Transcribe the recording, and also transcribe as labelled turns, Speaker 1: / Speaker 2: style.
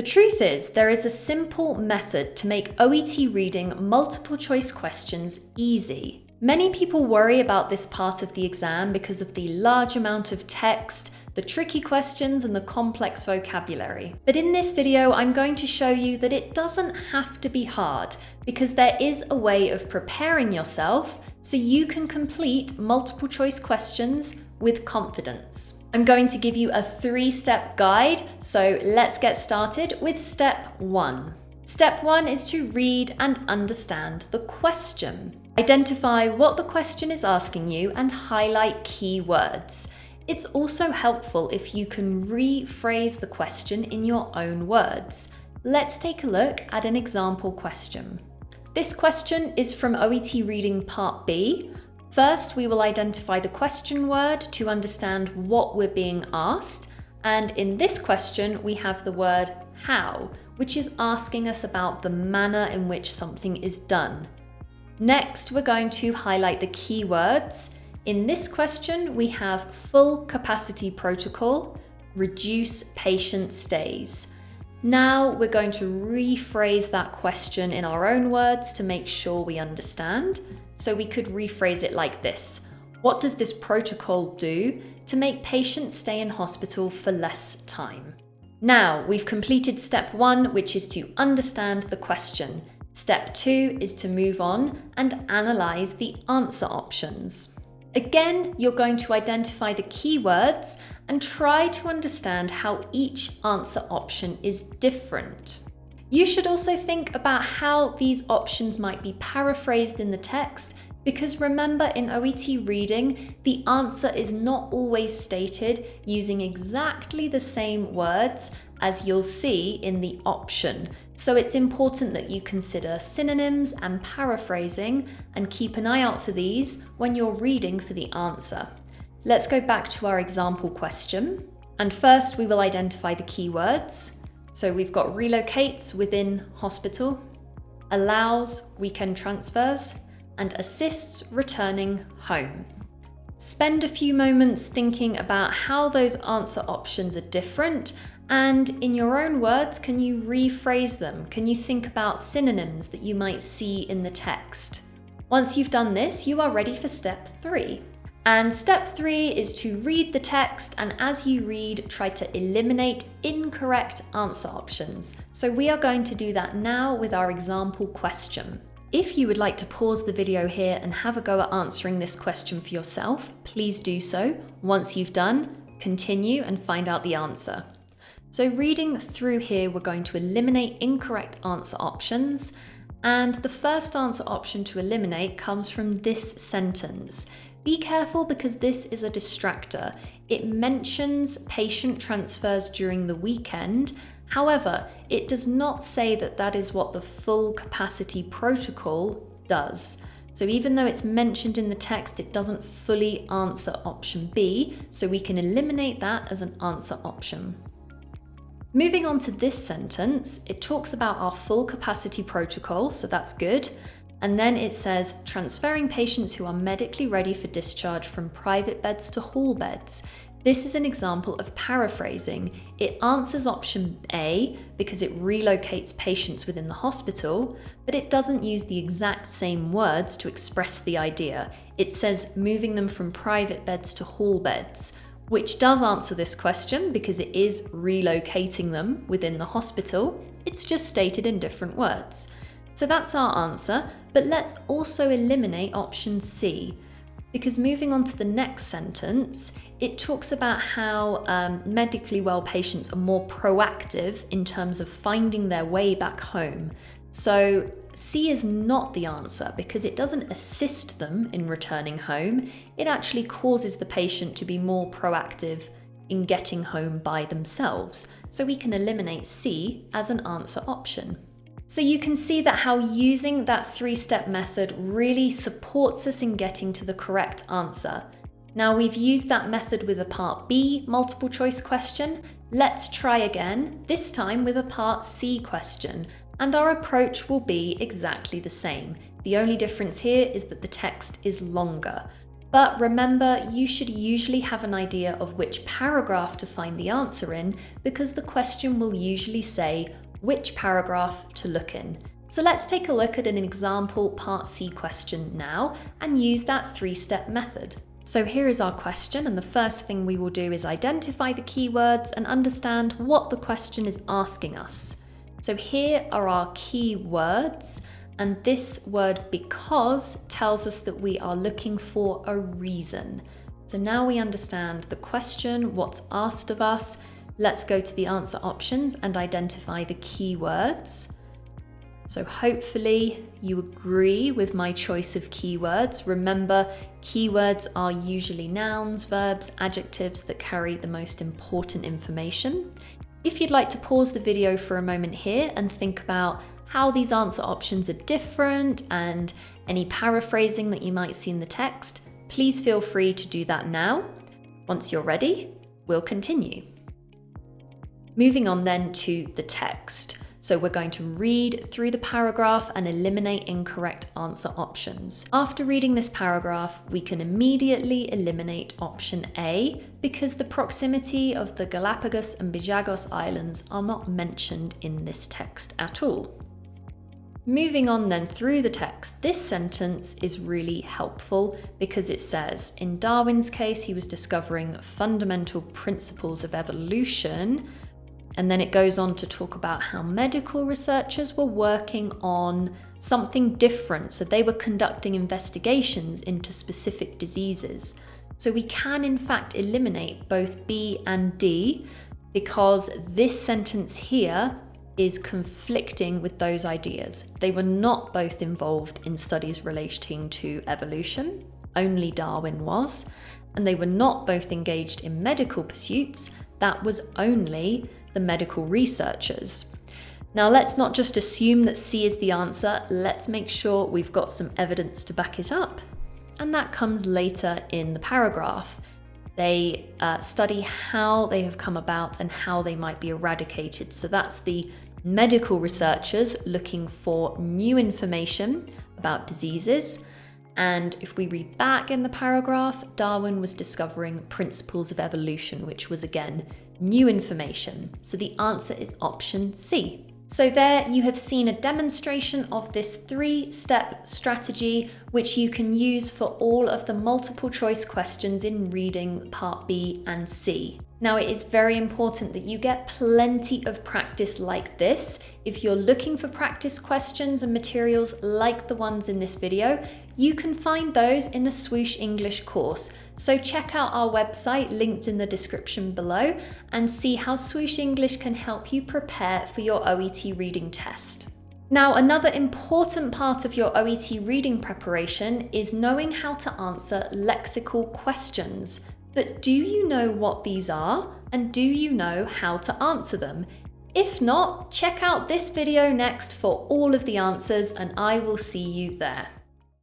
Speaker 1: The truth is, there is a simple method to make OET reading multiple choice questions easy. Many people worry about this part of the exam because of the large amount of text, the tricky questions, and the complex vocabulary. But in this video, I'm going to show you that it doesn't have to be hard, because there is a way of preparing yourself so you can complete multiple choice questions with confidence. I'm going to give you a 3-step guide, so let's get started with step 1. Step 1 is to read and understand the question. Identify what the question is asking you and highlight key words. It's also helpful if you can rephrase the question in your own words. Let's take a look at an example question. This question is from OET Reading Part B. First, we will identify the question word to understand what we're being asked. And in this question, we have the word how, which is asking us about the manner in which something is done. Next, we're going to highlight the key words. In this question, we have full capacity protocol, reduce patient stays. Now we're going to rephrase that question in our own words to make sure we understand. So we could rephrase it like this. What does this protocol do to make patients stay in hospital for less time? Now we've completed step 1, which is to understand the question. Step 2 is to move on and analyze the answer options. Again, you're going to identify the keywords and try to understand how each answer option is different. You should also think about how these options might be paraphrased in the text, because remember, in OET reading, the answer is not always stated using exactly the same words as you'll see in the option. So it's important that you consider synonyms and paraphrasing and keep an eye out for these when you're reading for the answer. Let's go back to our example question. And first we will identify the keywords. So we've got relocates within hospital, allows weekend transfers, and assists returning home. Spend a few moments thinking about how those answer options are different, and in your own words, can you rephrase them? Can you think about synonyms that you might see in the text? Once you've done this, you are ready for step 3. And step 3 is to read the text, and as you read, try to eliminate incorrect answer options. So we are going to do that now with our example question. If you would like to pause the video here and have a go at answering this question for yourself, please do so. Once you've done, continue and find out the answer. So reading through here, we're going to eliminate incorrect answer options. And the first answer option to eliminate comes from this sentence. Be careful because this is a distractor. It mentions patient transfers during the weekend. However, it does not say that that is what the full capacity protocol does. So even though it's mentioned in the text, it doesn't fully answer option B, so we can eliminate that as an answer option. Moving on to this sentence, it talks about our full capacity protocol, so that's good. And then it says, transferring patients who are medically ready for discharge from private beds to hall beds. This is an example of paraphrasing. It answers option A because it relocates patients within the hospital, but it doesn't use the exact same words to express the idea. It says moving them from private beds to hall beds, which does answer this question because it is relocating them within the hospital. It's just stated in different words. So that's our answer, but let's also eliminate option C, because moving on to the next sentence, it talks about how medically well patients are more proactive in terms of finding their way back home. So C is not the answer because it doesn't assist them in returning home. It actually causes the patient to be more proactive in getting home by themselves. So we can eliminate C as an answer option. So you can see that how using that 3-step method really supports us in getting to the correct answer. Now we've used that method with a Part B multiple choice question. Let's try again, this time with a Part C question, and our approach will be exactly the same. The only difference here is that the text is longer. But remember, you should usually have an idea of which paragraph to find the answer in, because the question will usually say which paragraph to look in. So let's take a look at an example Part C question now and use that three-step method. So here is our question, and the first thing we will do is identify the keywords and understand what the question is asking us. So here are our keywords, and this word because tells us that we are looking for a reason. So now we understand the question, what's asked of us. Let's go to the answer options and identify the keywords. So hopefully you agree with my choice of keywords. Remember, keywords are usually nouns, verbs, adjectives that carry the most important information. If you'd like to pause the video for a moment here and think about how these answer options are different and any paraphrasing that you might see in the text, please feel free to do that now. Once you're ready, we'll continue. Moving on then to the text. So we're going to read through the paragraph and eliminate incorrect answer options. After reading this paragraph, we can immediately eliminate option A because the proximity of the Galapagos and Bijagos Islands are not mentioned in this text at all. Moving on then through the text, this sentence is really helpful because it says, in Darwin's case, he was discovering fundamental principles of evolution. And then it goes on to talk about how medical researchers were working on something different. So they were conducting investigations into specific diseases. So we can in fact eliminate both B and D because this sentence here is conflicting with those ideas. They were not both involved in studies relating to evolution, only Darwin was, and they were not both engaged in medical pursuits, that was only the medical researchers. Now let's not just assume that C is the answer, let's make sure we've got some evidence to back it up. And that comes later in the paragraph. They study how they have come about and how they might be eradicated. So that's the medical researchers looking for new information about diseases. And if we read back in the paragraph, Darwin was discovering principles of evolution, which was again new information. So the answer is option C. So there you have seen a demonstration of this three-step strategy, which you can use for all of the multiple choice questions in reading Part B and C. Now, it is very important that you get plenty of practice like this. If you're looking for practice questions and materials like the ones in this video, you can find those in a Swoosh English course. So check out our website linked in the description below and see how Swoosh English can help you prepare for your OET reading test. Now, another important part of your OET reading preparation is knowing how to answer lexical questions. But do you know what these are? And do you know how to answer them? If not, check out this video next for all of the answers and I will see you there.